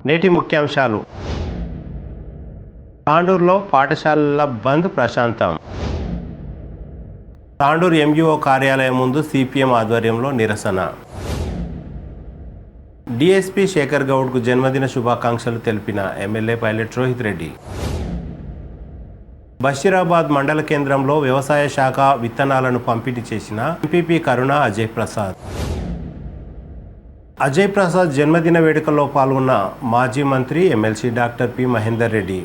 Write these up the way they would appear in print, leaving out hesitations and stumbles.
నేటి ముఖ్యాంశాలు. తాండూరులో పాఠశాలల బంద్ ప్రశాంతం. తాండూరు ఎంఈఓ కార్యాలయం ముందు సిపిఎం ఆధ్వర్యంలో నిరసన. డిఎస్పీ శేఖర్ గౌడ్కు జన్మదిన శుభాకాంక్షలు తెలిపిన ఎమ్మెల్యే పైలట్ రోహిత్ రెడ్డి. బషీరాబాద్ మండల కేంద్రంలో వ్యవసాయ శాఖ విత్తనాలను పంపిణీ చేసిన ఎంపీపీ కరుణ అజయ్ ప్రసాద్. అజయ్ ప్రసాద్ జన్మదిన వేడుకల్లో పాల్గొన్న మాజీ మంత్రి MLC doctor P Mahender Reddy.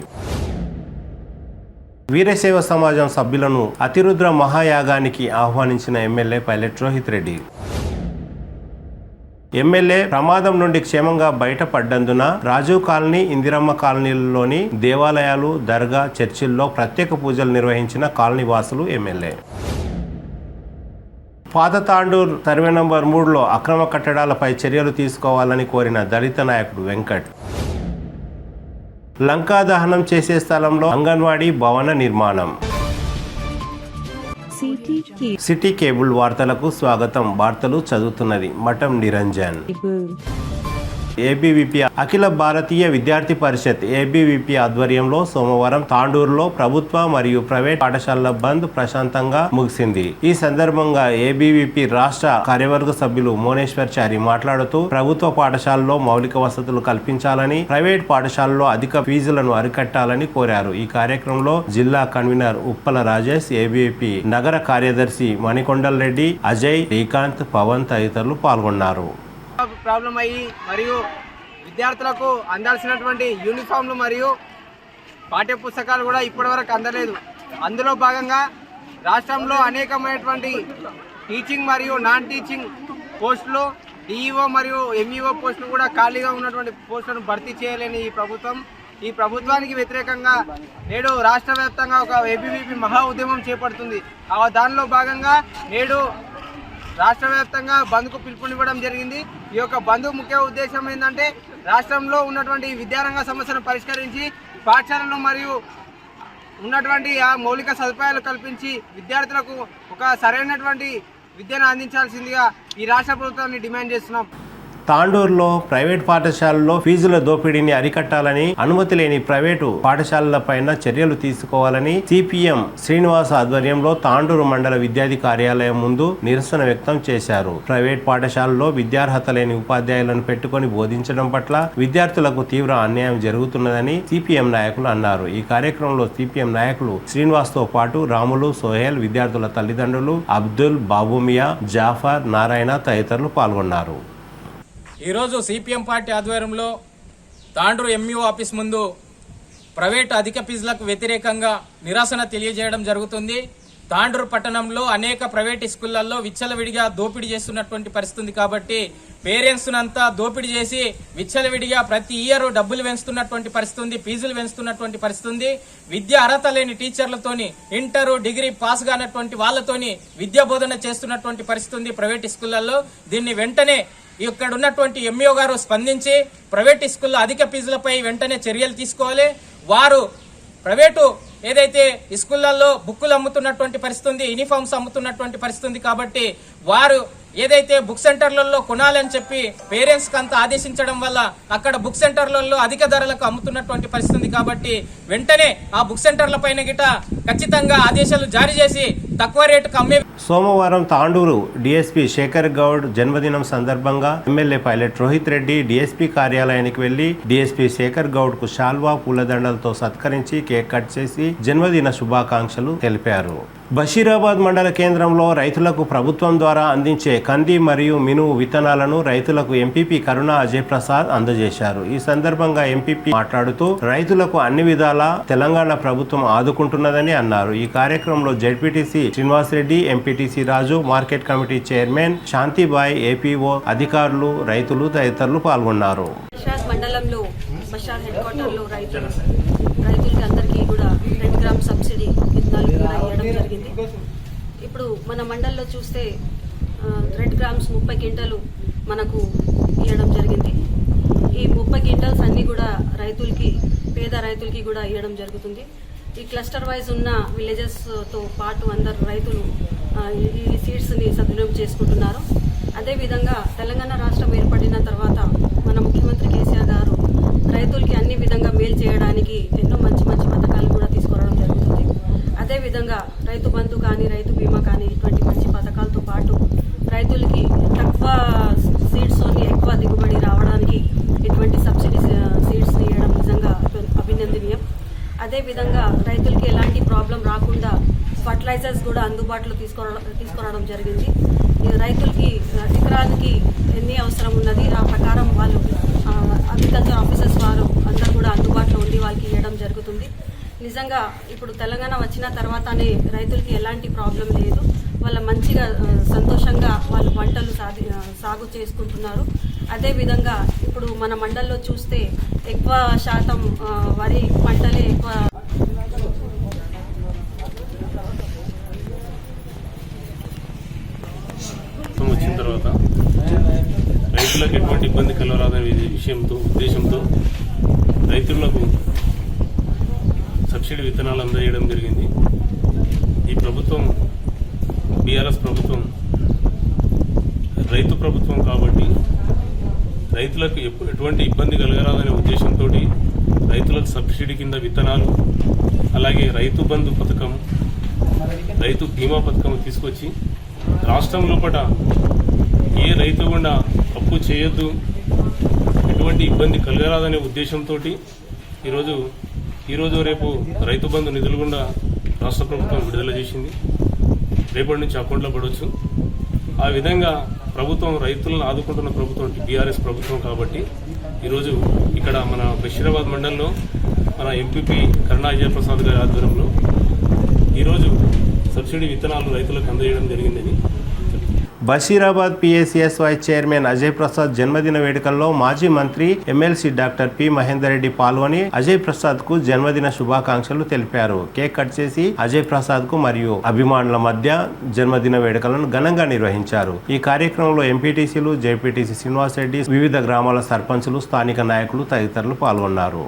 Veerashaiva సమాజం సభ్యులను అతిరుద్ర మహాయాగానికి ఆహ్వానించిన ఎమ్మెల్యే పైలట్ రోహిత్ రెడ్డి. ఎమ్మెల్యే ప్రమాదం నుండి క్షేమంగా బయటపడ్డందున రాజీవ్ కాలనీ, ఇందిరమ్మ కాలనీలలోని దేవాలయాలు, దర్గా, చర్చిల్లో ప్రత్యేక పూజలు నిర్వహించిన కాలనీ వాసులు ఎమ్మెల్యే. పాత తాండూరు సర్వే నంబర్ 3లో అక్రమ కట్టడాలపై చర్యలు తీసుకోవాలని కోరిన దళిత నాయకుడు వెంకట్. లంకా దహనం చేసే స్థలంలో అంగన్వాడీ భవన నిర్మాణం. సిటీ కేబుల్ వార్తలకు స్వాగతం. వార్తలు చదువుతున్నది మఠం నిరంజన్. ఏబీవీపీ అఖిల భారతీయ విద్యార్థి పరిషత్ ఏబీవీపీ ఆధ్వర్యంలో సోమవారం తాండూరులో ప్రభుత్వ మరియు ప్రైవేట్ పాఠశాలల బంద్ ప్రశాంతంగా ముగిసింది. ఈ సందర్భంగా ఏబీవీపీ రాష్ట్ర కార్యవర్గ సభ్యులు మోనేశ్వర్చారి మాట్లాడుతూ ప్రభుత్వ పాఠశాలలో మౌలిక వసతులు కల్పించాలని, ప్రైవేట్ పాఠశాలలో అధిక ఫీజులను అరికట్టాలని కోరారు. ఈ కార్యక్రమంలో జిల్లా కన్వీనర్ ఉప్పల రాజేష్, ఏబీవీపీ నగర కార్యదర్శి మణికొండల్ రెడ్డి, అజయ్, శ్రీకాంత్, పవన్ తదితరులు పాల్గొన్నారు. ప్రాబ్లం అయ్యి మరియు విద్యార్థులకు అందాల్సినటువంటి యూనిఫామ్లు మరియు పాఠ్య పుస్తకాలు కూడా ఇప్పటివరకు అందలేదు. అందులో భాగంగా రాష్ట్రంలో అనేకమైనటువంటి టీచింగ్ మరియు నాన్ టీచింగ్ పోస్టులు, డిఈఓ మరియు ఎంఈఓ పోస్టులు కూడా ఖాళీగా ఉన్నటువంటి పోస్టులను భర్తీ చేయలేని ఈ ప్రభుత్వానికి వ్యతిరేకంగా నేడు రాష్ట్ర వ్యాప్తంగా ఒక ఏబీవీపీ మహా ఉద్యమం చేపడుతుంది. దానిలో భాగంగా నేడు రాష్ట్ర వ్యాప్తంగా బంద్కు పిలుపునివ్వడం జరిగింది. ఈ యొక్క బంద్ ముఖ్య ఉద్దేశం ఏంటంటే రాష్ట్రంలో ఉన్నటువంటి విద్యారంగ సమస్యను పరిష్కరించి పాఠశాలలు మరియు ఉన్నటువంటి ఆ మౌలిక సదుపాయాలు కల్పించి విద్యార్థులకు ఒక సరైనటువంటి విద్యను అందించాల్సిందిగా ఈ రాష్ట్ర ప్రభుత్వాన్ని డిమాండ్ చేస్తున్నాం. తాండూరులో ప్రైవేట్ పాఠశాలల్లో ఫీజుల దోపిడీని అరికట్టాలని, అనుమతి లేని ప్రైవేటు పాఠశాలలపైన చర్యలు తీసుకోవాలని సిపిఎం శ్రీనివాస్ ఆధ్వర్యంలో తాండూరు మండల విద్యార్థి కార్యాలయం ముందు నిరసన వ్యక్తం చేశారు. ప్రైవేట్ పాఠశాలలో విద్యార్హత లేని ఉపాధ్యాయులను పెట్టుకొని బోధించడం పట్ల విద్యార్థులకు తీవ్ర అన్యాయం జరుగుతున్నదని సిపిఎం నాయకులు అన్నారు. ఈ కార్యక్రమంలో సిపిఎం నాయకులు శ్రీనివాస్ తో పాటు రాములు, సోహెల్, విద్యార్థుల తల్లిదండ్రులు అబ్దుల్, బాబుమియా, జాఫర్, నారాయణ తదితరులు పాల్గొన్నారు. ఈరోజు సిపిఎం పార్టీ ఆధ్వర్యంలో తాండూరు ఎంఈఓ ఆఫీస్ ముందు ప్రైవేటు అధిక ఫీజులకు వ్యతిరేకంగా నిరసన తెలియజేయడం జరుగుతుంది. తాండూరు పట్టణంలో అనేక ప్రైవేట్ స్కూళ్లలో విచ్చలవిడిగా దోపిడీ చేస్తున్నటువంటి పరిస్థితి కాబట్టి పేరెంట్స్ అంతా దోపిడీ చేసి విచ్చలవిడిగా ప్రతి ఇయర్ డబ్బులు పెంచుతున్నటువంటి పరిస్థితి, ఫీజులు పెంచుతున్నటువంటి పరిస్థితి. విద్య అర్హత లేని టీచర్లతోని, ఇంటర్, డిగ్రీ పాస్ కానటువంటి వాళ్లతోని విద్యా బోధన చేస్తున్నటువంటి పరిస్థితి ప్రైవేట్ స్కూళ్లలో. దీన్ని వెంటనే ఇక్కడ ఉన్నటువంటి ఎంఈఓ గారు స్పందించి ప్రైవేట్ స్కూల్లో అధిక ఫీజులపై వెంటనే చర్యలు తీసుకోవాలి. వారు ప్రైవేటు ఏదైతే స్కూళ్లలో బుక్కులు అమ్ముతున్నటువంటి పరిస్థితి, యూనిఫామ్స్ అమ్ముతున్నటువంటి పరిస్థితి కాబట్టి వారు ఏదైతే బుక్ సెంటర్లలో కొనాలని చెప్పి పేరెంట్స్ కి అంతా ఆదేశించడం వల్ల అక్కడ బుక్ సెంటర్లలో అధిక ధరలకు అమ్ముతున్నటువంటి పరిస్థితి కాబట్టి వెంటనే ఆ బుక్ సెంటర్ల పైన గిట ఖచ్చితంగా ఆదేశాలు జారీ చేసి తక్కువ రేటుకు అమ్మే. సోమవారం తాండూరు డిఎస్పీ శేఖర్ గౌడ్ జన్మదినం సందర్భంగా ఎమ్మెల్యే పైలట్ రోహిత్ రెడ్డి డిఎస్పీ కార్యాలయానికి వెళ్లి డిఎస్పీ శేఖర్ గౌడ్ కు శాల్వా, పూలదండలతో సత్కరించి కేక్ కట్ చేసి జన్మదిన శుభాకాంక్షలు తెలిపారు. బషీరాబాద్ మండల కేంద్రంలో రైతులకు ప్రభుత్వం ద్వారా అందించే కంది మరియు మినుము విత్తనాలను రైతులకు ఎంపీపీ కరుణ అజయ్ ప్రసాద్ అందజేశారు. ఈ సందర్భంగా ఎంపీపీ మాట్లాడుతూ రైతులకు అన్ని విధాలా తెలంగాణ ప్రభుత్వం ఆదుకుంటున్నదని అన్నారు. ఈ కార్యక్రమంలో జెడ్పీటీసీ శ్రీనివాస్ రెడ్డి, ఎంపీటీసీ రాజు, మార్కెట్ కమిటీ చైర్మన్ శాంతిబాయ్, ఏపీఓ అధికారులు, రైతులు తదితరులు పాల్గొన్నారు. మండలంలో బషార్ హెడ్ క్వార్టర్లో రైతులకి అందరికీ కూడా 2 గ్రామ్ సబ్సిడీ విత్తనాలు కూడా ఇవ్వడం జరిగింది. ఇప్పుడు మన మండల్లో చూస్తే 2 గ్రామ్స్ 30 క్వింటాలు మనకు ఇవ్వడం జరిగింది. ఈ 30 క్వింటాల్స్ అన్నీ కూడా పేద రైతులకి కూడా ఇవ్వడం జరుగుతుంది. ఈ క్లస్టర్ వైజ్ ఉన్న విలేజెస్తో పాటు అందరు రైతులు ఈ సీడ్స్ని సద్వినియోగం చేసుకుంటున్నారు. అదేవిధంగా తెలంగాణ రాష్ట్రం ఏర్పడిన తర్వాత మన ముఖ్యమంత్రి కేసీఆర్ గారు చేయడానికి ఎన్నో మంచి మంచి పథకాలు కూడా తీసుకురావడం జరుగుతుంది. అదేవిధంగా రైతు బంధు కానీ రైతు బీమా కానీ ఇటువంటి మంచి పథకాలతో పాటు రైతులకి తక్కువ సీడ్స్తోని ఎక్కువ దిగుబడి రావడానికి ఇటువంటి సబ్సిడీ సీడ్స్ని ఇవ్వడం నిజంగా అభినందనీయం. అదేవిధంగా రైతులకి ఎలాంటి ప్రాబ్లం రాకుండా ఫర్టిలైజర్స్ కూడా అందుబాటులో తీసుకురావడం జరిగింది. రైతులకి ఎకరానికి ఎన్ని అవసరం ఉన్నది ఆ ప్రకారం వాళ్ళు అగ్రికల్చర్ ఆఫీసర్స్ వారు అందరూ కూడా అందుబాటులో ఉండి వాళ్ళకి ఇవ్వడం జరుగుతుంది. నిజంగా ఇప్పుడు తెలంగాణ వచ్చిన తర్వాతనే రైతులకి ఎలాంటి ప్రాబ్లం లేదు. వాళ్ళ మంచిగా సంతోషంగా వాళ్ళు పంటలు సాగు చేసుకుంటున్నారు. అదేవిధంగా ఇప్పుడు మన మండల్లో చూస్తే ఎక్కువ శాతం వరి పంటలే ఎక్కువ. వచ్చిన తర్వాత రైతులకు ఎటువంటి ఇబ్బంది కలగరాదనే ఉద్దేశంతో రైతులకు సబ్సిడీ విత్తనాలు అందజేయడం జరిగింది. ఈ ప్రభుత్వం బీఆర్ఎస్ ప్రభుత్వం రైతు ప్రభుత్వం కాబట్టి రైతులకు ఎటువంటి ఇబ్బంది కలగరాదనే ఉద్దేశంతో రైతులకు సబ్సిడీ కింద విత్తనాలు, అలాగే రైతు బంధు పథకం, రైతు బీమా పథకం తీసుకొచ్చి రాష్ట్రం లోపల ఏ రైతు కూడా అప్పు చేయొద్దు, ఎటువంటి ఇబ్బంది కలగరాదనే ఉద్దేశంతో ఈరోజు రేపు రైతు బంధు నిధులు కూడా రాష్ట్ర ప్రభుత్వం విడుదల చేసింది. రేపటి నుంచి అకౌంట్లో పడవచ్చు. ఆ విధంగా ప్రభుత్వం రైతులను ఆదుకుంటున్న ప్రభుత్వం బీఆర్ఎస్ ప్రభుత్వం కాబట్టి ఈరోజు ఇక్కడ మన బషీరాబాద్ మండలంలో మన ఎంపీపీ కరుణా అజయ్ ప్రసాద్ గారి ఆధ్వర్యంలో ఈరోజు సబ్సిడీ విత్తనాలు రైతులకు అందజేయడం జరిగిందని. Basheerabad PSCS vice chairman Ajay Prasad జన్మదిన వేడుకల్లో మాజీ మంత్రి MLC doctor P Mahender Reddy పాల్గొని అజయ్ ప్రసాద్ కు జన్మదిన శుభాకాంక్షలు తెలిపారు. కేక్ కట్ చేసి అజయ్ ప్రసాద్ కు మరియు అభిమానుల మధ్య జన్మదిన వేడుకలను ఘనంగా నిర్వహించారు. ఈ కార్యక్రమంలో ఎంపీటీసీలు, జెడ్పీటీసీ శ్రీనివాస్ రెడ్డి, వివిధ గ్రామాల సర్పంచులు, స్థానిక నాయకులు తదితరులు పాల్గొన్నారు.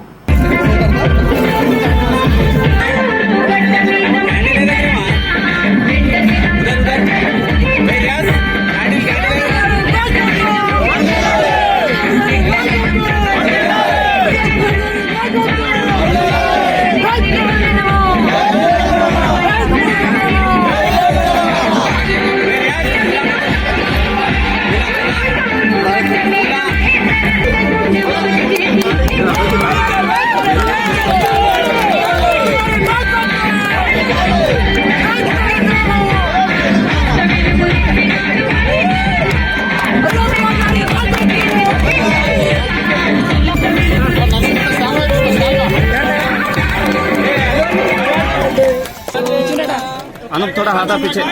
अनुप थोड़ा हाथा पीछे।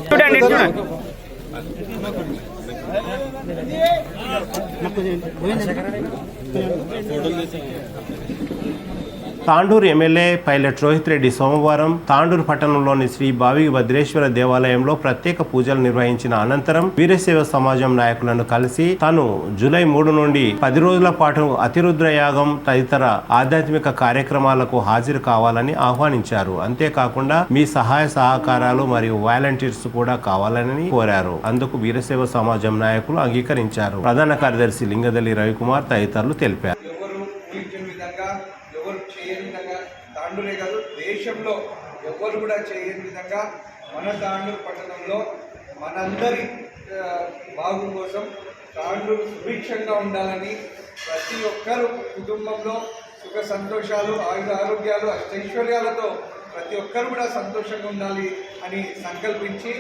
చూడండి తాండూరు ఎమ్మెల్యే పైలట్ రోహిత్ రెడ్డి సోమవారం తాండూరు పట్టణంలోని శ్రీ భావి భద్రేశ్వర దేవాలయంలో ప్రత్యేక పూజలు నిర్వహించిన అనంతరం వీరశైవ సమాజం నాయకులను కలిసి తాను జూలై 3 నుండి 10 రోజుల పాటు అతిరుద్ర యాగం తదితర ఆధ్యాత్మిక కార్యక్రమాలకు హాజరు కావాలని ఆహ్వానించారు. అంతేకాకుండా మీ సహాయ సహకారాలు మరియు వాలంటీర్స్ కూడా కావాలని కోరారు. అందుకు వీరశైవ సమాజం నాయకులు అంగీకరించారు. ప్రధాన కార్యదర్శి లింగదల్లి రవికుమార్ తదితరులు తెలిపారు. తాండూరే కాదు, దేశంలో ఎవరు కూడా చేయని విధంగా మన తాండూరు పట్టణంలో మనందరి బాగు కోసం తాండూరు సుభిక్షంగా ఉండాలని, ప్రతి ఒక్కరు కుటుంబంలో సుఖ సంతోషాలు, ఆయుధ ఆరోగ్యాలు, అష్టైశ్వర్యాలతో ప్రతి ఒక్కరు కూడా సంతోషంగా ఉండాలి అని సంకల్పించి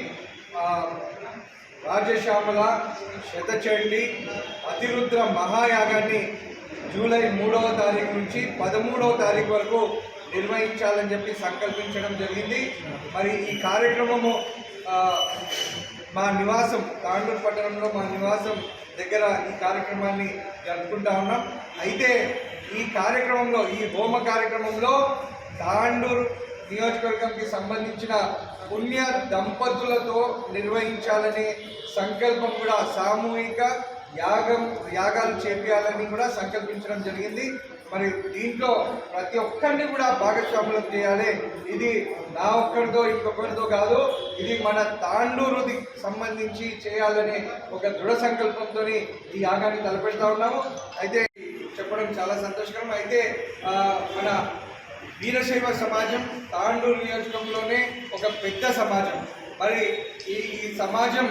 రాజశ్యామల శతచండి అతిరుద్ర మహాయాగాన్ని జూలై 3వ తారీఖు నుంచి 13వ తారీఖు వరకు నిర్వహించాలని చెప్పి సంకల్పించడం జరిగింది. మరి ఈ కార్యక్రమము మా నివాసం తాండూరు పట్టణంలో మా నివాసం దగ్గర ఈ కార్యక్రమాన్ని జరుపుకుంటా ఉన్నాం. అయితే ఈ కార్యక్రమంలో, ఈ హోమ కార్యక్రమంలో తాండూరు నియోజకవర్గంకి సంబంధించిన పుణ్య దంపతులతో నిర్వహించాలనే సంకల్పం కూడా సామూహిక యాగాలు చేయాలని కూడా సంకల్పించడం జరిగింది. మరి దీంట్లో ప్రతి ఒక్కరిని కూడా భాగస్వాములం చేయాలి. ఇది నా ఒక్కరితో ఇంకొకరితో కాదు, ఇది మన తాండూరుకి సంబంధించి చేయాలనే ఒక దృఢ సంకల్పంతో ఈ యాగాన్ని తలపెడతా ఉన్నాము. అయితే చెప్పడం చాలా సంతోషకరం. అయితే మన వీరశైవ సమాజం తాండూరు నియోజకవర్గంలోనే ఒక పెద్ద సమాజం. మరి ఈ సమాజం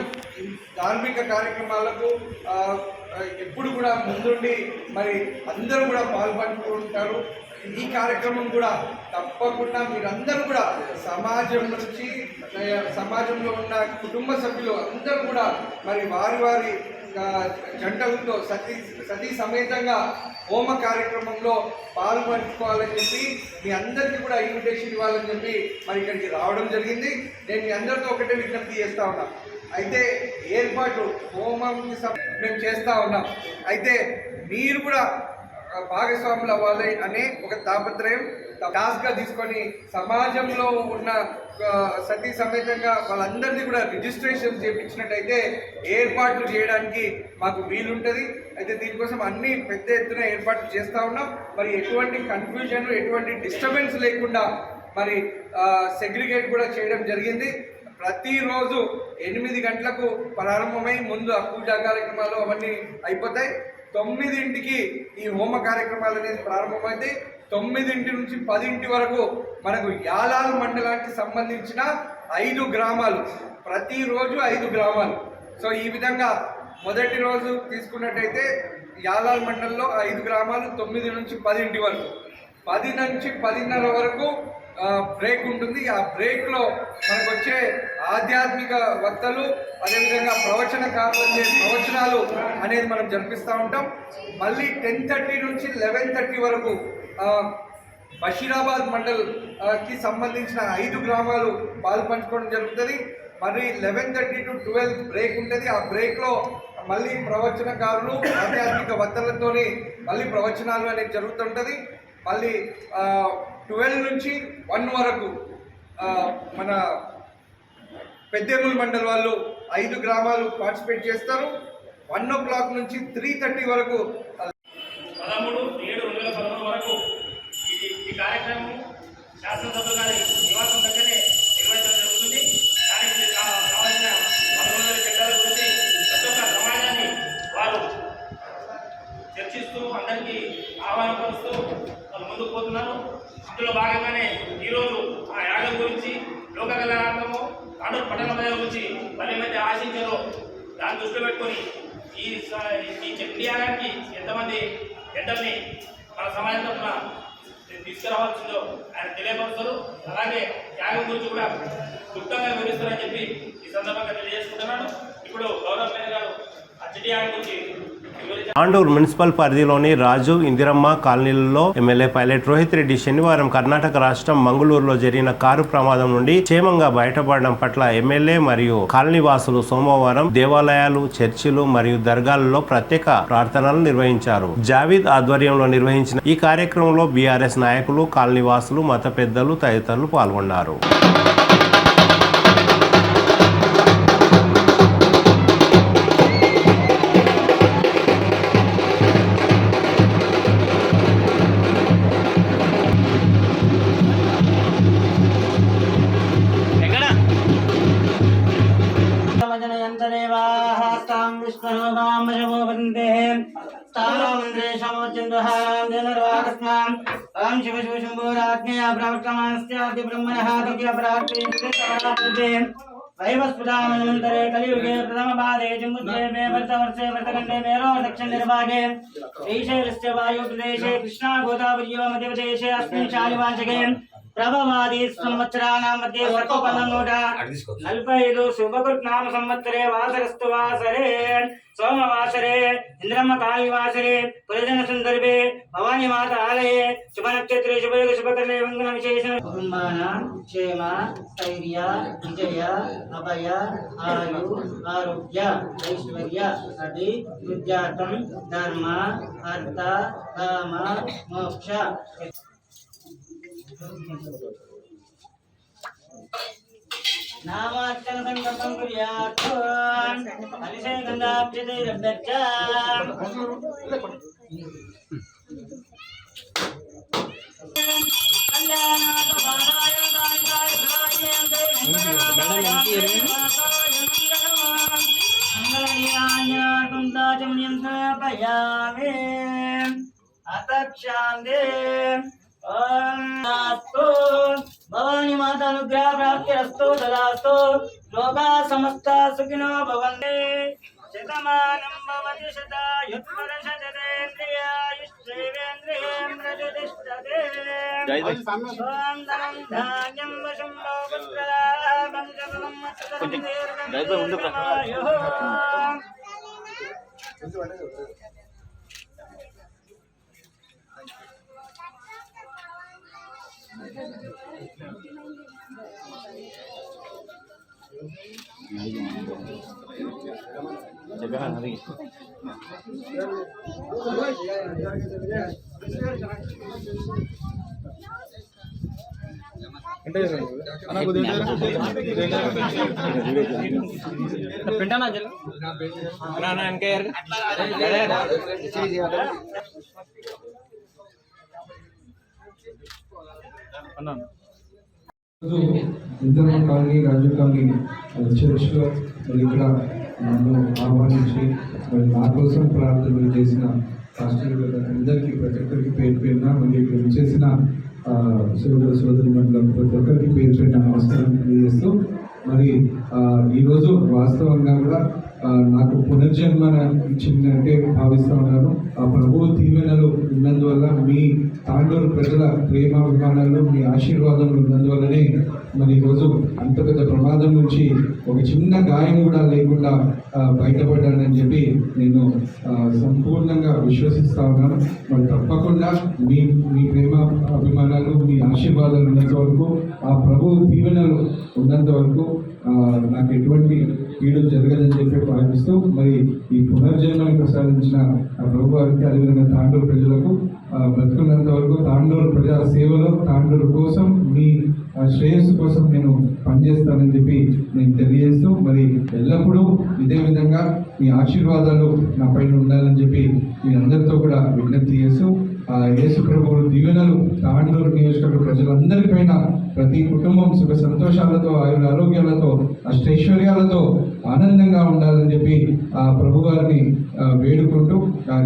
ధార్మిక కార్యక్రమాలకు ఎప్పుడు కూడా ముందుండి మరి అందరూ కూడా పాల్పంచుకుంటారు. ఈ కార్యక్రమం కూడా తప్పకుండా మీరందరూ కూడా సమాజంలో ఉన్న కుటుంబ సభ్యులు అందరూ కూడా మరి వారి జంటలతో సతీ సమేతంగా హోమ కార్యక్రమంలో పాల్పంచుకోవాలని చెప్పి మీ అందరికీ కూడా ఇన్విటేషన్ ఇవ్వాలని చెప్పి మరి ఇక్కడికి రావడం జరిగింది. నేను మీ అందరితో ఒకటే విజ్ఞప్తి చేస్తా ఉన్నా. అయితే ఏర్పాటు హోమంకి మేము చేస్తూ ఉన్నాం. అయితే మీరు కూడా భాగస్వాములు అవ్వాలి అనే ఒక తాపత్రయం టాస్క్గా తీసుకొని సమాజంలో ఉన్న సతీ సమేతంగా వాళ్ళందరినీ కూడా రిజిస్ట్రేషన్ చేయించినట్టయితే ఏర్పాట్లు చేయడానికి మాకు వీలుంటుంది. అయితే దీనికోసం అన్ని పెద్ద ఎత్తున ఏర్పాట్లు చేస్తూ ఉన్నాం. మరి ఎటువంటి కన్ఫ్యూజన్, ఎటువంటి డిస్టర్బెన్స్ లేకుండా మరి సెగ్రిగేట్ కూడా చేయడం జరిగింది. ప్రతిరోజు 8 గంటలకు ప్రారంభమై ముందు పూజా కార్యక్రమాలు అవన్నీ అయిపోతాయి. 9ంటికి ఈ హోమ కార్యక్రమాలు అనేది ప్రారంభమైంది. 9 నుంచి 10 వరకు మనకు యాలాల్ మండలానికి సంబంధించిన 5 గ్రామాలు, ప్రతిరోజు 5 గ్రామాలు. సో ఈ విధంగా మొదటి రోజు తీసుకున్నట్టయితే యాలాల్ మండలంలో 5 గ్రామాలు 9 నుంచి 10 వరకు, 10 నుంచి 10:30 వరకు బ్రేక్ ఉంటుంది. ఆ బ్రేక్లో మనకు వచ్చే ఆధ్యాత్మిక వక్తలు, అదేవిధంగా ప్రవచనాలు అనేది మనం జరిపిస్తూ ఉంటాం. మళ్ళీ 10:30 నుంచి 11:30 వరకు బషీరాబాద్ మండల్కి సంబంధించిన 5 గ్రామాలు పాల్పంచుకోవడం జరుగుతుంది. మరి 11:30 to 12 బ్రేక్ ఉంటుంది. ఆ బ్రేక్లో మళ్ళీ ప్రవచనకారులు ఆధ్యాత్మిక వక్తలతోని మళ్ళీ ప్రవచనాలు అనేది జరుగుతుంటుంది. మళ్ళీ 12 నుంచి 1 వరకు మన పెద్దేముల్ మండల్ వాళ్ళు 5 గ్రామాలు పార్టిసిపేట్ చేస్తారు. 1 o'clock నుంచి 3:30 వరకు 13/7/2013 వరకు ఈ కార్యక్రమం శాసనసభ్యుల గారి నివాసం దగ్గరే నిర్వహించడం జరుగుతుంది. దానికి కావాల్సిన పదకొండు చట్టాల గురించి ప్రతి ఒక్క సమాజాన్ని వారు చర్చిస్తూ అందరికీ ఆహ్వానం పరుస్తూ వాళ్ళు ముందుకు పోతున్నారు. ఇందులో భాగంగానే ఈరోజు ఆ యాగం గురించి, లోక కళ్యాణార్థము తాండూరు పట్టణ ప్రజల గురించి వాళ్ళు ఏమైతే ఆశించారో దాన్ని దృష్టిలో పెట్టుకొని ఈ చట్నీ యాగానికి ఎంతమంది ఎండల్ని మన సమాజం తరఫున తీసుకురావాల్సిందో ఆయన తెలియపరుస్తారు. అలాగే యాగం గురించి కూడా క్లుప్తంగా వివరిస్తారని చెప్పి ఈ సందర్భంగా తెలియజేసుకుంటున్నాను. ఇప్పుడు గౌరవ మేయర్ గారు ఆ చట్నీ యాగం గురించి తాండూరు మున్సిపల్ పరిధిలోని రాజు, ఇందిరమ్మ కాలనీలలో ఎమ్మెల్యే పైలట్ రోహిత్ రెడ్డి శనివారం కర్ణాటక రాష్ట్రం మంగళూరులో జరిగిన కారు ప్రమాదం నుండి క్షేమంగా బయటపడడం పట్ల ఎమ్మెల్యే మరియు కాలనీ వాసులు సోమవారం దేవాలయాలు, చర్చిలు మరియు దర్గాలలో ప్రత్యేక ప్రార్థనలు నిర్వహించారు. జావీద్ ఆధ్వర్యంలో నిర్వహించిన ఈ కార్యక్రమంలో బీఆర్ఎస్ నాయకులు, కాలనీ వాసులు, మత పెద్దలు తదితరులు పాల్గొన్నారు. वैवस्पदामनन्तरे कलियुगे प्रथमपादे जम्बुद्वीपे भरतवर्षे भरतखण्डे मेरो दक्षिण निर्भागे श्रीशैलस्य वायुप्रदेशे कृष्णा गोदावर्यो मध्यप्रदेशे अस्मिन् शालिवांशके प्रभवादी संवत्सराणां मध्ये सर्वपदं 145 शुभकृत्नाम संवत्सरे वासरस्तु वासरे सोमवासरे इंद्रम्म कालीवासरे परिजन संदर्भे भवानी माता आलये शुभ नक्षत्रे शुभयोग शुभकर्णे वंदन विशेषण कुटुंबानां क्षेम स्थैर्य विजय अभय आयु आरोग्य ऐश्वर्य अभि विद्यार्थं धर्म अर्थ काम मोक्ष नामार्चन संकल्पं कुर्यात् हरिषे गन्धाब्जदैरभ्यर्च भवानी माता अनुग्रह प्राप्तिरस्तु तदास्तु लोका समस्ता सुखिनो भवन्ति शतमानं भवति शतायुष्मरशतेन्द्रियायुष्येवेन्द्रियेन्द्रजतिष्ठते ॐ धनं धान्यं वशं भोगप्रदा पञ्चफलं मत्सरं दीर्घमायुः ఇంద్రమ్మ కాలనీ రాజు కాలనీ చర్చ్లో మరి ఇక్కడ నన్ను ఆహ్వానించి మరి నా కోసం ప్రార్థనలు చేసిన పాస్టర్ అందరికీ ప్రతి ఒక్కరికి పేరు పేరున మరి ఇక్కడ చేసిన సోదర సోదరి మండలం ప్రతి ఒక్కరికి పేరు పేరున నమస్కారం తెలియజేస్తూ మరి ఈరోజు వాస్తవంగా కూడా నాకు పునర్జన్మ ఇచ్చిందంటే భావిస్తూ ఉన్నాను. ఆ ప్రభువు దీవెనలు ఉన్నందువల్ల మీ తాండూరు ప్రజల ప్రేమాభిమానాలు మీ ఆశీర్వాదములు ఉన్నందువల్లనే మరి ఈరోజు అంత పెద్ద ప్రమాదం నుంచి ఒక చిన్న గాయం కూడా లేకుండా బయటపడ్డానని చెప్పి నేను సంపూర్ణంగా విశ్వసిస్తా ఉన్నాను. మరి తప్పకుండా మీ మీ ప్రేమ అభిమానాలు మీ ఆశీర్వాదాలు ఉన్నంత వరకు ఆ ప్రభువు దీవెనలు ఉన్నంత వరకు నాకు ఎటువంటి కీడు జరగదని చెప్పి భావిస్తూ మరి ఈ పునర్జన్మని ప్రసాదించిన ఆ ప్రభు వారికి అదేవిధంగా తాండూరు ప్రజలకు బ్రతుకున్నంత వరకు తాండూరు ప్రజా సేవలో తాండూరు కోసం మీ శ్రేయస్సు కోసం నేను పనిచేస్తానని చెప్పి నేను తెలియజేస్తూ మరి ఎల్లప్పుడూ ఇదే విధంగా మీ ఆశీర్వాదాలు నా పైన ఉండాలని చెప్పి మీ అందరితో కూడా విజ్ఞప్తి చేస్తూ యేసు ప్రభువు దీవెనలు తాండూరు నియోజకవర్గ ప్రజలందరిపైన ప్రతి కుటుంబం సుఖ సంతోషాలతో ఆరోగ్యాలతో అష్టైశ్వర్యాలతో ఆనందంగా ఉండాలని చెప్పి ఆ ప్రభు వారిని వేడుకుంటూ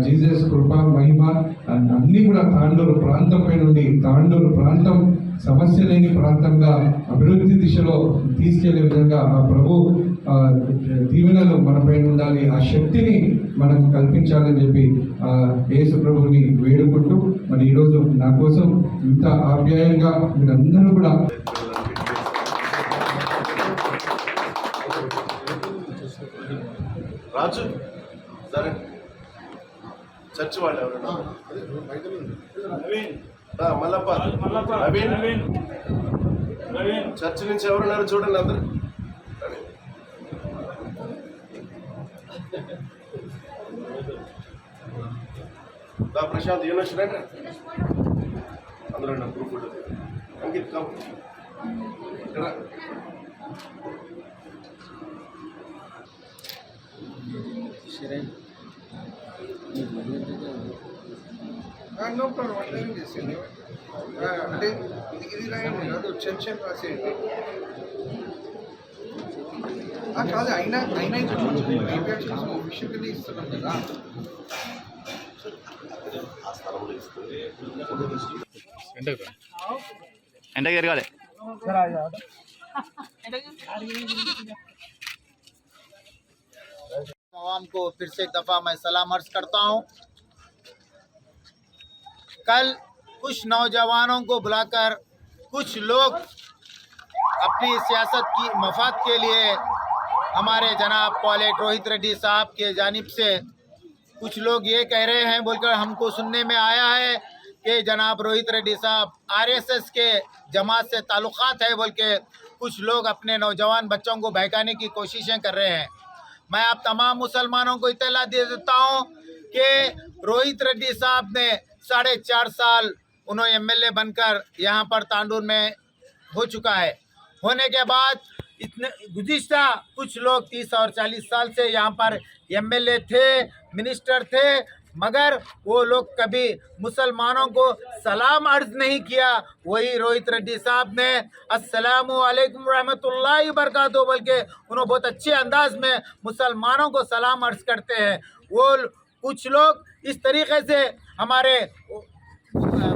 జీసస్ కృప మహిమ అన్నీ కూడా తాండూరు ప్రాంతంపై నుండి తాండూరు ప్రాంతం సమస్య లేని ప్రాంతంగా అభివృద్ధి దిశలో తీసుకెళ్లే విధంగా ఆ ప్రభు దీవెనలు మనపై ఉండాలి, ఆ శక్తిని మనం కల్పించాలని చెప్పి యేసు ప్రభుని వేడుకుంటూ మరి ఈరోజు నా కోసం ఇంత ఆప్యాయంగా మీరందరూ కూడా రాజు సరే చర్చ్ వాళ్ళు ఎవరు మల్లప్ప నవీన్ చర్చ్ నుంచి ఎవరున్నారు చూడండి అందరు. ప్రశాంత్ యూనివర్సిటీ రండి అందరూ నా గ్రూప్ అంకిత్ కావు ఇక్కడ నో ప్రాబ్లం అట్లా ఏం చేసింది అంటే ఇది రాయండి కాదు చర్చ్ అని రాసేయండి కాదు అయినా ఆఫీషియల్గానే ఇస్తున్నాం కదా. ఎండ జరగాలి आवाम को फिर से एक दफ़ा मैं सलाम अर्ज करता हूँ। कल कुछ नौजवानों को बुलाकर कुछ लोग अपनी सियासत की मफाद के लिए हमारे जनाब पॉलेट रोहित रेड्डी साहब के जानिब से कुछ लोग ये कह रहे हैं बोलकर हमको सुनने में आया है कि जनाब रोहित रेड्डी साहब आरएसएस के जमात से ताल्लुकात है बोल के कुछ लोग अपने नौजवान बच्चों को बहकाने की कोशिशें कर रहे हैं। मैं आप तमाम मुसलमानों को इत्तला दे देता हूँ कि रोहित रेड्डी साहब ने 4.5 साल उन्होंने एमएलए बनकर यहाँ पर तांडूर में हो चुका है। होने के बाद इतने गुज़िश्ता कुछ लोग 30 और 40 साल से यहाँ पर एमएलए थे, मिनिस्टर थे, मगर वो लोग कभी मुसलमानों को सलाम अर्ज नहीं किया। वही रोहित रेड्डी साहब ने अस्सलामु अलैकुम रहमतुल्लाहि बरकातहू बोल के उन्होंने बहुत अच्छे अंदाज में मुसलमानों को सलाम अर्ज करते हैं। वो कुछ लोग इस तरीके से हमारे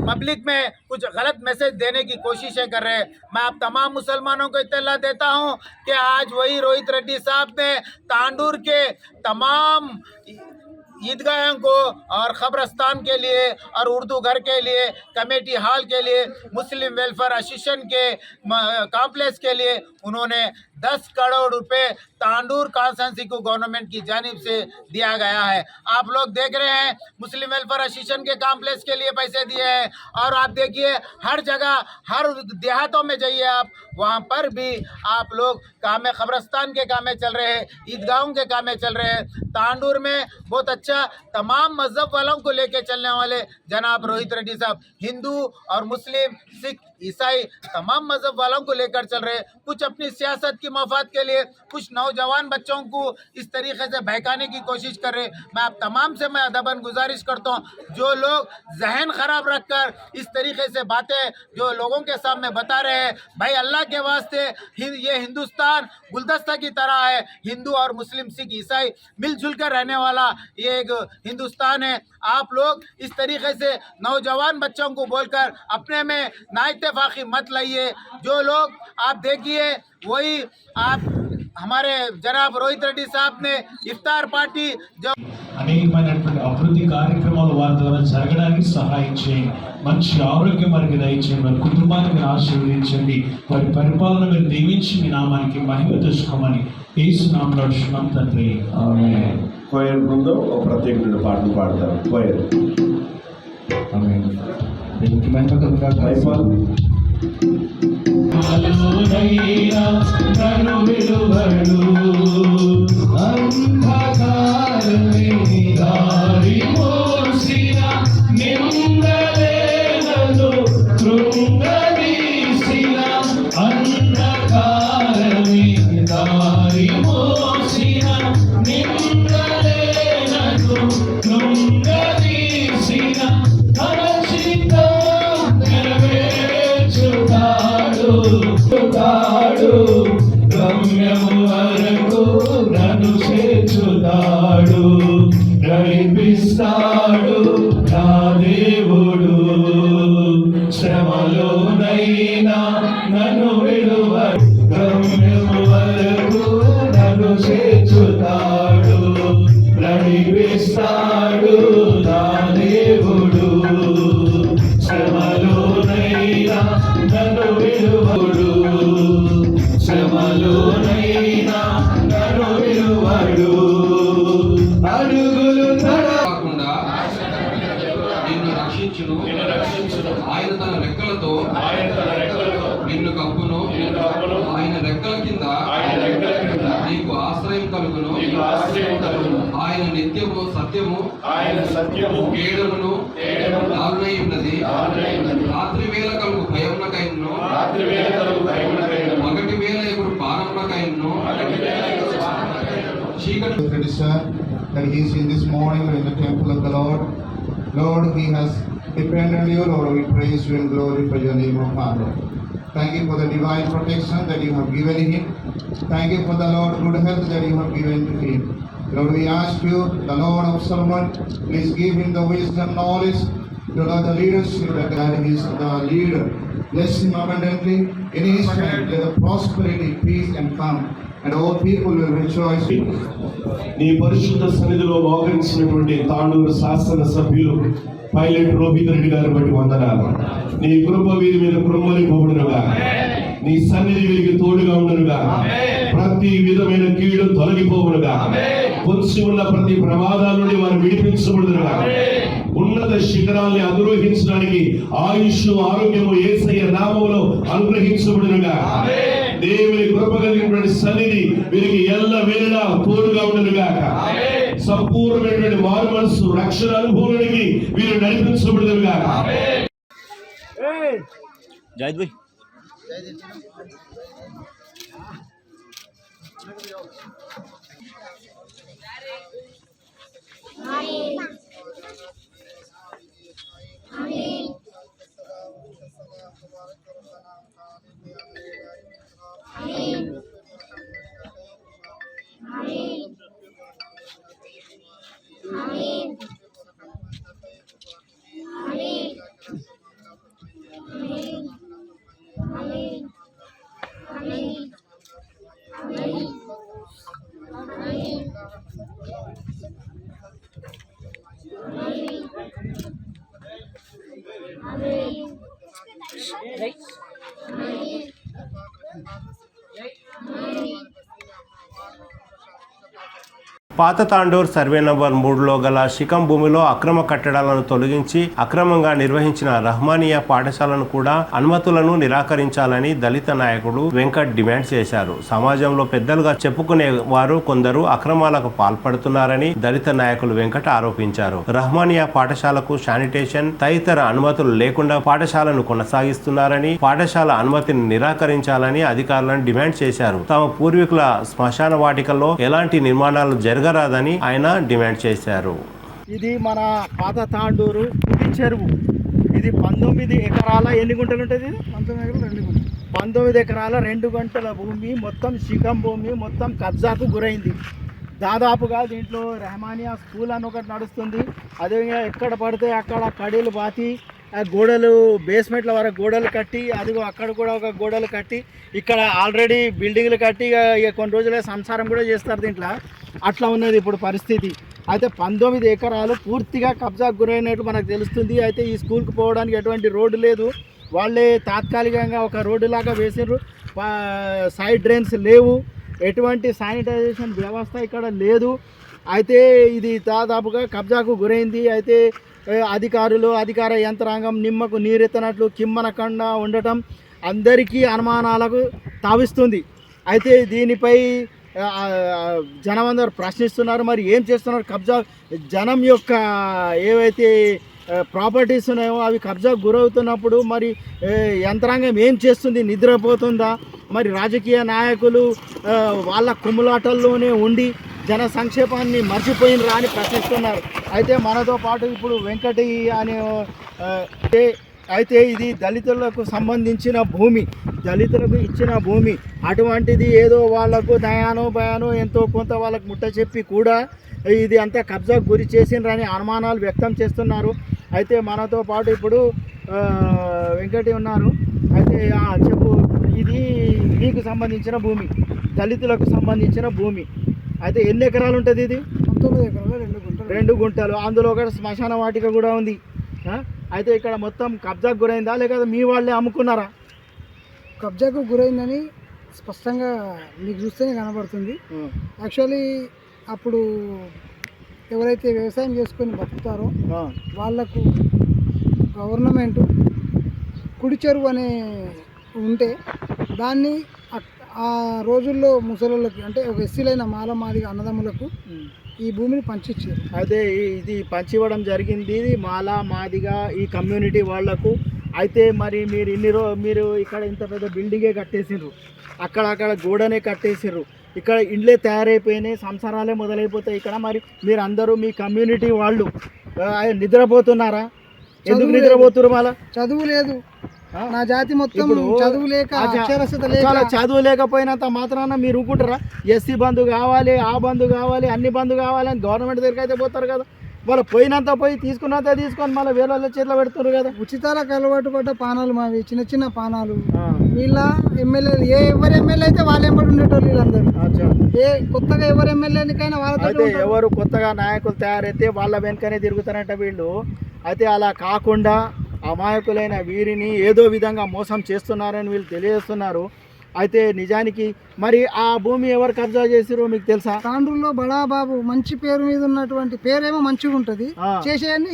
पब्लिक में कुछ गलत मैसेज देने की कोशिशें कर रहे हैं। मैं आप तमाम मुसलमानों को इत्तला देता हूं कि आज वही रोहित रेड्डी साहब ने तांडूर के तमाम ईदगाहों को और ख़बरस्तान के लिए और उर्दू घर के लिए, कमेटी हॉल के लिए, मुस्लिम वेलफेयर एसोसिएशन के कॉम्प्लेक्स के लिए उन्होंने 10 करोड़ रुपए तांडूर कॉन्स्टिट्यूंसी को गवर्नमेंट की जानिब से दिया गया है। आप लोग देख रहे हैं मुस्लिम वेलफेयर एसोसिएशन के कॉम्प्लेक्स के लिए पैसे दिए हैं, और आप देखिए हर जगह, हर देहातों में जाइए आप, वहाँ पर भी आप लोग कामें ख़बरस्तान के कामें चल रहे हैं, ईदगाहों के कामें चल रहे हैं। तांडूर में बहुत अच्छा तमाम मज़हब वालों को लेके चलने वाले जनाब रोहित रेड्डी साहब हिंदू और मुस्लिम, सिख, ईसाई तमाम मज़हब वालों को लेकर चल रहे हैं। कुछ अपनी सियासत की मफाद के लिए कुछ नौजवान बच्चों को इस तरीके से बहकाने की कोशिश कर रहे। मैं आप तमाम से मैं अदबन गुजारिश करता हूँ, जो लोग जहन ख़राब रखकर इस तरीके से बातें जो लोगों के सामने बता रहे हैं, भाई अल्लाह के वास्ते ये हिंदुस्तान गुलदस्ता की तरह है। हिंदू और मुस्लिम, सिख, ईसाई मिलजुल कर रहने वाला ये एक हिंदुस्तान है। आप लोग इस तरीके से नौजवान बच्चों को बोलकर अपने में नाइत्तेफाकी मत लाइए। जो लोग आप देखिए वही आप हमारे जनाब रोहित रेड्डी साहब ने इफ्तार पार्टी जो అనేకమైనటువంటి అభివృద్ధి కార్యక్రమాలు వారి ద్వారా జరగడానికి సహాయం చేయండి, మంచి ఆరోగ్యం వారికి దయచేయండి, వారి కుటుంబాన్ని మీరు ఆశీర్వదించండి, వారి పరిపాలన మీరు దీవించి మీ నామానికి మహిమ తెచ్చుకోమని యేసు నామములో అడుగుతున్నాం తండ్రి, ఆమేన్. కోయర్ బృందం ఒక ప్రత్యేకమైన పాటలు పాడతారు. కోయర్ ఆమేన్. దేవునికి మహిమ కలుగుగాక. ఆలోనైనా నన్ను విడువడు, అంధకారమే దారి మోసిన నిందలే నన్ను కృంగదీసిన, అంధకారమే దారి మోసిన నిందలే నన్ను కృంగదీసిన, గమ్యము వరకు నన్ను చేర్చుతాడు, నడిపిస్తాడు నా దేవుడు. శ్రమలోనైనా నన్ను విడువడు, గమ్యము వరకు నన్ను చేర్చుతాడు, నడిపిస్తాడు నా దేవుడు. శ్రమలోనైనా నన్ను విడువడు, శ్రమలోనైనా నన్ను విడువడు. అడుగులు కాకుండా నిన్ను రక్షించును, ఆయన తన రెక్కలతో నిన్ను కప్పును, ఆయన రెక్కల కింద నీకు ఆశ్రయం కలుగును. ఆయన నిత్యము సత్యము కేడమును దారుణై ఉన్నది. రాత్రి వేళ కలుగు భయమునకైనను, పగటి వేళ ఎప్పుడు పానమునకైనను చీకటి. That he is in this morning in the temple of the Lord. Lord, he has depended on you. Lord, we praise you and glorify your name, O Father. Thank you for the divine protection that you have given him. Thank you for the Lord good health that you have given to him. Lord, we ask you, the Lord of Solomon, please give him the wisdom, knowledge, to know the leadership that he is the leader. Bless him abundantly in his strength. Let the prosperity, peace and come, and all people will rejoice. నీ పరిశుద్ధ సన్నిధిలో మోకరించినటువంటి తాండూరు శాసన సభ్యులు pilot Rohith Reddy గారిని బట్టి వందనాలు. నీ కృప వీరి మీద కృమ్మలిపోబడునుగా, నీ సన్నిధి వీరికి తోడుగా ఉండునుగా, ప్రతి విధమైన కీడు తొలగిపోవునుగా, పొంచి ఉన్న ప్రతి ప్రమాదాల నుండి వారు విడిపించబడునుగా, ఉన్నత శిఖరాల్ని అధిరోహించడానికి ఆయుష్ ఆరోగ్యము యేసయ్య నామములో అనుగ్రహించబడునుగా, దేవుని కృప కలిగినటువంటి సన్నిధి వీరికి ఎల్ల వేళలా తోడుగా ఉండునుగాక. సంపూర్ణమైనటువంటి మారు మనసు రక్షణ అనుభవానికి వీరు నడిపించబడునుగాక. జాయిద్ భాయ్ పాత తాండూర్ సర్వే నంబర్ 3లో గల శిఖం భూమిలో అక్రమ కట్టడాలను తొలగించి అక్రమంగా నిర్వహించిన రహ్మానియా పాఠశాలను కూడా అనుమతులను నిరాకరించాలని దళిత నాయకుడు వెంకట్ డిమాండ్ చేశారు. సమాజంలో పెద్దలుగా చెప్పుకునే వారు కొందరు అక్రమాలకు పాల్పడుతున్నారని దళిత నాయకులు వెంకట్ ఆరోపించారు. రహ్మానియా పాఠశాలకు శానిటేషన్ తదితర అనుమతులు లేకుండా పాఠశాలను కొనసాగిస్తున్నారని, పాఠశాల అనుమతిని నిరాకరించాలని అధికారులను డిమాండ్ చేశారు. తమ పూర్వీకుల శ్మశాన వాటికల్లో ఎలాంటి నిర్మాణాలు జరగరాదని ఆయన డిమాండ్ చేశారు. ఇది మన పాత తాండూరు కుడి చెరువు. ఇది 19 ఎకరాల ఎన్ని గుంటలు ఉంటుంది? 19 ఎకరాల 2 గుంటల భూమి మొత్తం శిఖం భూమి మొత్తం కబ్జాకు గురైంది. దాదాపుగా దీంట్లో రెహమానియా స్కూల్ అని ఒకటి నడుస్తుంది. అదేవిధంగా ఎక్కడ పడితే అక్కడ కడీలు బాతి గోడలు బేస్మెంట్ల వరకు గోడలు కట్టి, అదిగో అక్కడ కూడా ఒక గోడలు కట్టి, ఇక్కడ ఆల్రెడీ బిల్డింగ్లు కట్టి ఇక కొన్ని రోజులే సంసారం కూడా చేస్తారు దీంట్లో. అట్లా ఉన్నది ఇప్పుడు పరిస్థితి. అయితే 19 ఎకరాలు పూర్తిగా కబ్జాకు గురైనట్టు మనకు తెలుస్తుంది. అయితే ఈ స్కూల్కి పోవడానికి ఎటువంటి రోడ్డు లేదు. వాళ్ళే తాత్కాలికంగా ఒక రోడ్డు లాగా వేసారు. సైడ్ డ్రైన్స్ లేవు, ఎటువంటి శానిటైజేషన్ వ్యవస్థ ఇక్కడ లేదు. అయితే ఇది దాదాపుగా కబ్జాకు గురైంది. అయితే అధికారులు అధికార యంత్రాంగం నిమ్మకు నీరెత్తనట్లు కిమ్మనకుండా ఉండటం అందరికీ అనుమానాలకు తావిస్తుంది. అయితే దీనిపై జనం అందరూ ప్రశ్నిస్తున్నారు. మరి ఏం చేస్తున్నారు? కబ్జా జనం యొక్క ఏవైతే ప్రాపర్టీస్ ఉన్నాయో అవి కబ్జాకు గురవుతున్నప్పుడు మరి యంత్రాంగం ఏం చేస్తుంది? నిద్రపోతుందా? మరి రాజకీయ నాయకులు వాళ్ళ కుమ్ములాటల్లోనే ఉండి జన సంక్షేమాన్ని మర్చిపోయినరా అని ప్రశ్నిస్తున్నారు. అయితే మనతో పాటు ఇప్పుడు వెంకటి అనే అయితే ఇది దళితులకు సంబంధించిన భూమి, దళితులకు ఇచ్చిన భూమి. అటువంటిది ఏదో వాళ్లకు దయానో భయానో ఎంతో కొంత వాళ్ళకు ముట్ట చెప్పి కూడా ఇది అంతా కబ్జాకు గురి చేసిండ్రని అనుమానాలు వ్యక్తం చేస్తున్నారు. అయితే మనతో పాటు ఇప్పుడు వెంకటి ఉన్నారు. అయితే చెప్పు, ఇది మీకు సంబంధించిన భూమి, దళితులకు సంబంధించిన భూమి. అయితే ఎన్ని ఎకరాలు ఉంటుంది? ఇది 19 ఎకరాలు 2 గుంటలు. అందులో ఒక శ్మశాన వాటిక కూడా ఉంది. అయితే ఇక్కడ మొత్తం కబ్జాకు గురైందా లేకపోతే మీ వాళ్ళే అమ్ముకున్నారా? కబ్జాకు గురైందని స్పష్టంగా మీకు చూస్తేనే కనబడుతుంది. యాక్చువల్లీ అప్పుడు ఎవరైతే వ్యవసాయం చేసుకొని బతుకుతారో వాళ్లకు గవర్నమెంట్ కుడి చెరువు అనే ఉంటే దాన్ని ఆ రోజుల్లో ముసలోళ్ళకి అంటే ఒక ఎస్సీలైన మాల మాదిగా అన్నదమ్ములకు ఈ భూమిని పంచిచ్చారు. అయితే ఇది పంచివ్వడం జరిగింది మాల మాదిగా ఈ కమ్యూనిటీ వాళ్లకు. అయితే మరి మీరు మీరు ఇక్కడ ఇంత పెద్ద బిల్డింగే కట్టేసిర్రు, అక్కడ గోడనే కట్టేసిర్రు, ఇక్కడ ఇండ్లే తయారైపోయినాయి, సంసారాలే మొదలైపోతాయి ఇక్కడ. మరి మీరు అందరూ మీ కమ్యూనిటీ వాళ్ళు నిద్రపోతున్నారా? ఎందుకు నిద్రపోతున్నారు? మళ్ళా చదువు లేదు, నా జాతి మొత్తం చదువు లేక అక్షరస్యత లేక. చదువు లేకపోయినంత మాత్రాన మీరు ఊకుంటారా? ఎస్సీ బంధు కావాలి, ఆ బంధు కావాలి, అన్ని బంధు కావాలి అని గవర్నమెంట్ దగ్గరికి అయితే పోతారు కదా. వాళ్ళు పోయినంత పోయి తీసుకున్నంత తీసుకొని మళ్ళీ వేరే వాళ్ళ చేతిలో పెడుతున్నారు కదా. ఉచితాలకు అలవాటు పడ్డ పానాలు మావి, చిన్న చిన్న పానాలు. వీళ్ళ ఎమ్మెల్యేలు ఎవరు ఎమ్మెల్యే అయితే వాళ్ళు ఎంబడి ఉండేటోళ్ళు వీళ్ళందరూ. కొత్తగా ఎవరు ఎమ్మెల్యేనికైనా వాళ్ళతో ఎవరు కొత్తగా నాయకులు తయారైతే వాళ్ళ వెనుకనే తిరుగుతారంట వీళ్ళు. అయితే అలా కాకుండా అమాయకులైన వీరిని ఏదో విధంగా మోసం చేస్తున్నారని వీళ్ళు తెలియజేస్తున్నారు. అయితే నిజానికి మరి ఆ భూమి ఎవరు కబ్జా చేసిరో మీకు తెలుసా? తాండ్రుల్లో బడాబాబు మంచి పేరు మీద ఉన్నటువంటి పేరేమో మంచిగా ఉంటుంది, చేసేయన్ని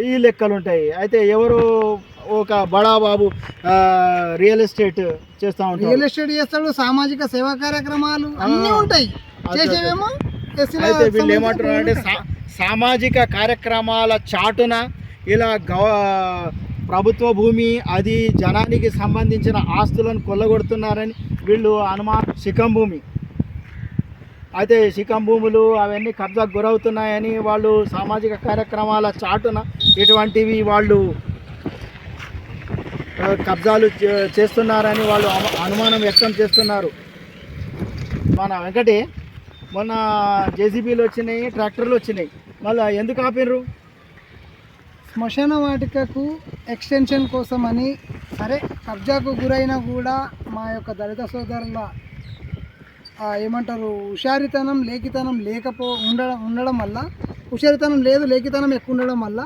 ఈ లెక్కలు ఉంటాయి. అయితే ఎవరు ఒక బడాబాబు రియల్ ఎస్టేట్ చేస్తా ఉంటారు, రియల్ ఎస్టేట్ చేస్తాడు, సామాజిక సేవా కార్యక్రమాలు అన్నీ ఉంటాయి, చేసేవేమో. అయితే వీళ్ళు ఏమంటున్నారు అంటే సామాజిక కార్యక్రమాల చాటున ఇలా ప్రభుత్వ భూమి అది జనానికి సంబంధించిన ఆస్తులను కొల్లగొడుతున్నారని వీళ్ళు శిఖం భూమి అయితే శిఖం భూములు అవన్నీ కబ్జాకు గురవుతున్నాయని వాళ్ళు సామాజిక కార్యక్రమాల చాటున ఇటువంటివి వాళ్ళు కబ్జాలు చేస్తున్నారని వాళ్ళు అనుమానం వ్యక్తం చేస్తున్నారు. మన వెంకటే మొన్న జేసీబీలు వచ్చినాయి, ట్రాక్టర్లు వచ్చినాయి, మళ్ళీ ఎందుకు ఆపినరు? శ్మశాన వాటికకు ఎక్స్టెన్షన్ కోసమని. సరే, కబ్జాకు గురైనా కూడా మా యొక్క దళిత సోదరుల ఏమంటారు హుషారితనం లేఖితనం ఉండడం వల్ల, హుషారితనం లేదు లేఖితనం ఎక్కువ ఉండడం వల్ల,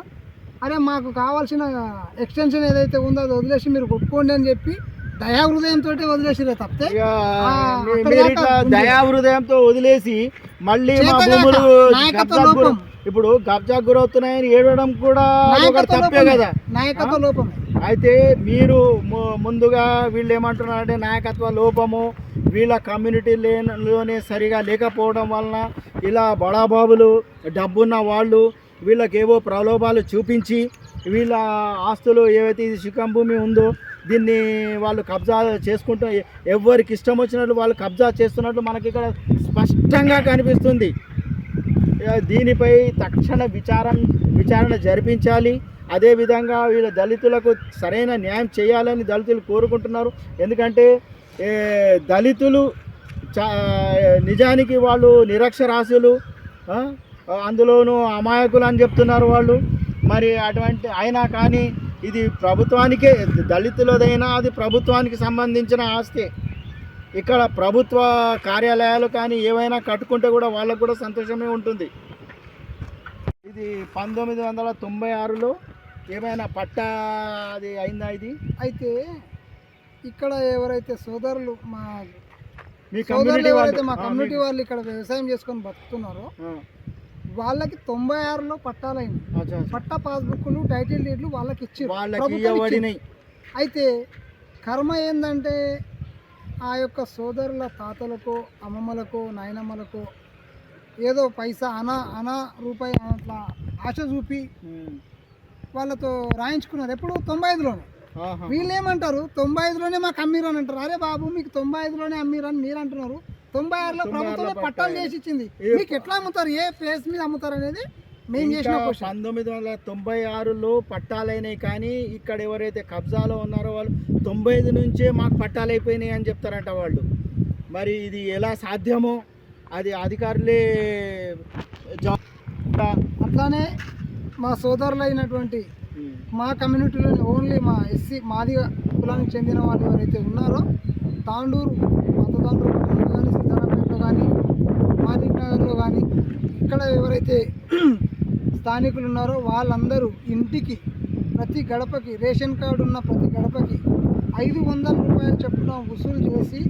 అరే మాకు కావాల్సిన ఎక్స్టెన్షన్ ఏదైతే ఉందో అది వదిలేసి మీరు కొట్టుకోండి అని చెప్పి దయాహృదయంతో వదిలేసిరే తప్పితే దయాహృదయంతో వదిలేసి మళ్ళీ మా భూములు ఇప్పుడు కబ్జా గురవుతున్నాయని ఏడవడం కూడా తప్పే కదా, నాయకత్వ లోపం. అయితే మీరు ముందుగా వీళ్ళు ఏమంటున్నారంటే నాయకత్వ లోపము, వీళ్ళ కమ్యూనిటీలోనే సరిగా లేకపోవడం వలన ఇలా బడాబాబులు డబ్బున్న వాళ్ళు వీళ్ళకేవో ప్రలోభాలు చూపించి వీళ్ళ ఆస్తులు ఏవైతే ఇది శిఖం భూమి ఉందో దీన్ని వాళ్ళు కబ్జా చేసుకుంటూ ఎవరికి ఇష్టం వచ్చినట్లు వాళ్ళు కబ్జా చేస్తున్నట్లు మనకి ఇక్కడ స్పష్టంగా కనిపిస్తుంది. దీనిపై తక్షణ విచారణ జరిపించాలి. అదేవిధంగా వీళ్ళ దళితులకు సరైన న్యాయం చేయాలని దళితులు కోరుకుంటున్నారు. ఎందుకంటే దళితులు నిజానికి వాళ్ళు నిరక్షరాస్యులు, అందులోనూ అమాయకులు అని చెప్తున్నారు వాళ్ళు. మరి అటువంటి అయినా కానీ ఇది ప్రభుత్వానికే, దళితులదైనా అది ప్రభుత్వానికి సంబంధించిన ఆస్తి. ఇక్కడ ప్రభుత్వ కార్యాలయాలు కానీ ఏవైనా కట్టుకుంటే కూడా వాళ్ళకు కూడా సంతోషమే ఉంటుంది. ఇది 1996లో ఏమైనా పట్టా అది అయిందా? ఇది అయితే ఇక్కడ ఎవరైతే సోదరులు మా కమ్యూనిటీ వాళ్ళు ఇక్కడ వ్యవసాయం చేసుకొని బతుకుతున్నారో వాళ్ళకి 96లో పట్టాలైంది. పట్టా పాస్బుక్లు, టైటిల్ డీడ్లు వాళ్ళకి ఇచ్చారు. అయితే కర్మ ఏంటంటే ఆ యొక్క సోదరుల తాతలకు, అమ్మమ్మలకు, నాయనమ్మలకు ఏదో పైసా అనా రూపాయి అట్లా ఆశ చూపి వాళ్ళతో రాయించుకున్నారు. ఎప్పుడు 95లోనే. వీళ్ళు ఏమంటారు 95లోనే మాకు అమ్మిరు అని అంటారు. అరే బాబు మీకు 95లోనే అమ్మిరు అని మీరు అంటున్నారు. 96లో ప్రభుత్వమే పట్టాలు చేసి ఇచ్చింది. మీకు ఎట్లా అమ్ముతారు, ఏ ప్లేస్ మీద అమ్ముతారు అనేది మేము చేసిన 1996లో పట్టాలైనాయి. కానీ ఇక్కడ ఎవరైతే కబ్జాలో ఉన్నారో వాళ్ళు 95 నుంచే మాకు పట్టాలు అయిపోయినాయి అని చెప్తారంట వాళ్ళు. మరి ఇది ఎలా సాధ్యమో అది అధికారులే. అట్లానే మా సోదరులైనటువంటి మా కమ్యూనిటీలోని ఓన్లీ మా ఎస్సీ మాదిగ కులానికి చెందిన వాళ్ళు ఎవరైతే ఉన్నారో తాండూరు పట్టణంలో కానీ, సీతారాంపేటలో కానీ, మాదిక్ నగర్లో కానీ ఇక్కడ ఎవరైతే స్థానికులు ఉన్నారో వాళ్ళందరూ ఇంటికి ప్రతి గడపకి రేషన్ కార్డు ఉన్న ప్రతి గడపకి 500 రూపాయలు చొప్పున వసూలు చేసి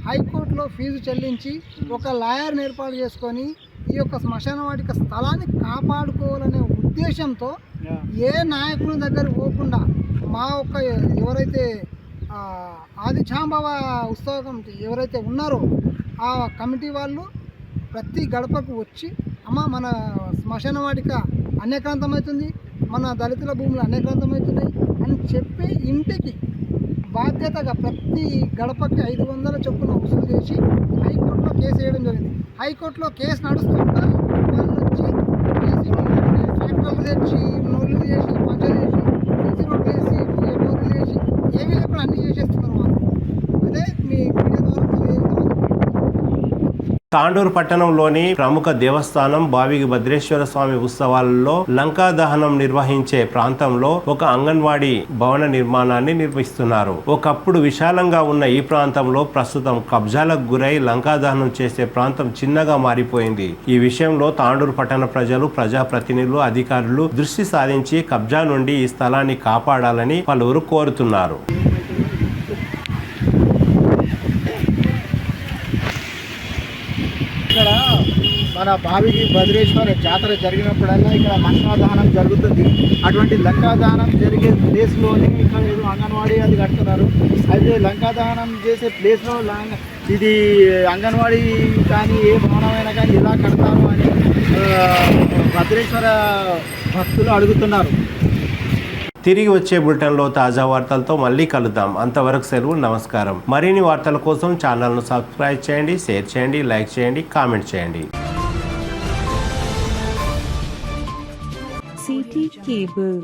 హైకోర్టులో ఫీజు చెల్లించి ఒక లాయర్ని ఏర్పాటు చేసుకొని ఈ యొక్క శ్మశాన వాటిక స్థలాన్ని కాపాడుకోవాలనే ఉద్దేశంతో ఏ నాయకుల దగ్గర పోకుండా మా ఒక్క ఎవరైతే ఆది చాంబవ ఉత్సవ కమిటీ ఎవరైతే ఉన్నారో ఆ కమిటీ వాళ్ళు ప్రతి గడపకు వచ్చి అమ్మ మన శ్మశాన వాటిక అన్యక్రాంతమవుతుంది, మన దళితుల భూములు అన్యక్రాంతమవుతున్నాయి అని చెప్పి ఇంటికి బాధ్యతగా ప్రతి గడపకి 500 చొప్పున వసూలు చేసి హైకోర్టులో కేసు వేయడం జరిగింది. హైకోర్టులో కేసు నడుస్తుంటా వాళ్ళు వచ్చి ట్రాక్టర్లు తెచ్చి నోళ్ళు చేసి పంచలు చేసి సీసీ రోడ్లు వేసి రోడ్లు చేసి ఏమీ లేకుండా అన్నీ చేసేస్తున్నారు వాళ్ళు. అదే మీ మీడియా ద్వారా తాండూరు పట్టణంలోని ప్రముఖ దేవస్థానం బావిగి భద్రేశ్వర స్వామి ఉత్సవాలలో లంకా దహనం నిర్వహించే ప్రాంతంలో ఒక అంగన్వాడీ భవన నిర్మాణాన్ని నిర్మిస్తున్నారు. ఒకప్పుడు విశాలంగా ఉన్న ఈ ప్రాంతంలో ప్రస్తుతం కబ్జాలకు గురై లంకా దహనం చేసే ప్రాంతం చిన్నగా మారిపోయింది. ఈ విషయంలో తాండూరు పట్టణ ప్రజలు, ప్రజాప్రతినిధులు, అధికారులు దృష్టి సారించి కబ్జా నుండి ఈ స్థలాన్ని కాపాడాలని పలువురు కోరుతున్నారు. ఇక్కడ మన బావిగి భద్రేశ్వర జాతర జరిగినప్పుడల్లా ఇక్కడ లంకాదహనం జరుగుతుంది. అటువంటి లంకాదహనం జరిగే ప్లేస్లోనే ఇక్కడ ఏదో అంగన్వాడీ అది కడుతున్నారు. అయితే లంకాదహనం చేసే ప్లేస్లో ఇది అంగన్వాడీ కానీ ఏ భవనమైనా కానీ ఎలా కడతారు అని భద్రేశ్వర భక్తులు అడుగుతున్నారు. తిరిగి వచ్చే బులెటిన్లో తాజా వార్తలతో మళ్ళీ కలుద్దాం. అంతవరకు సెలవు, నమస్కారం. మరిన్ని వార్తల కోసం ఛానల్ను సబ్స్క్రైబ్ చేయండి, షేర్ చేయండి, లైక్ చేయండి, కామెంట్ చేయండి. CT Cable.